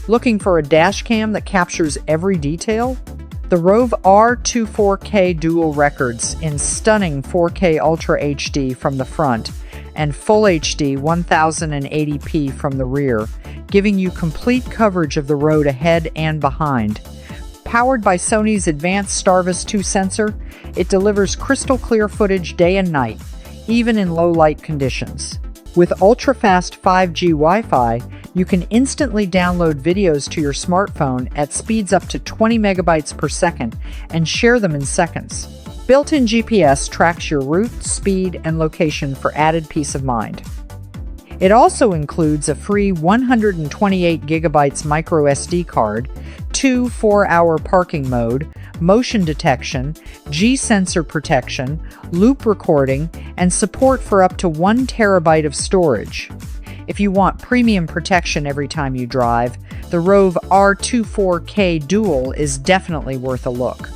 Looking for a dash cam that captures every detail? The ROVE R24K Dual records in stunning 4K Ultra HD from the front and Full HD 1080p from the rear, giving you complete coverage of the road ahead and behind. Powered by Sony's advanced STARVIS 2 sensor, it delivers crystal clear footage day and night, even in low light conditions. With ultra-fast 5G Wi-Fi, you can instantly download videos to your smartphone at speeds up to 20 megabytes per second and share them in seconds. Built-in GPS tracks your route, speed, and location for added peace of mind. It also includes a free 128 gigabytes microSD card, 2 4-hour parking mode, motion detection, G-sensor protection, loop recording, and support for up to 1 terabyte of storage. If you want premium protection every time you drive, the ROVE R24K Dual is definitely worth a look.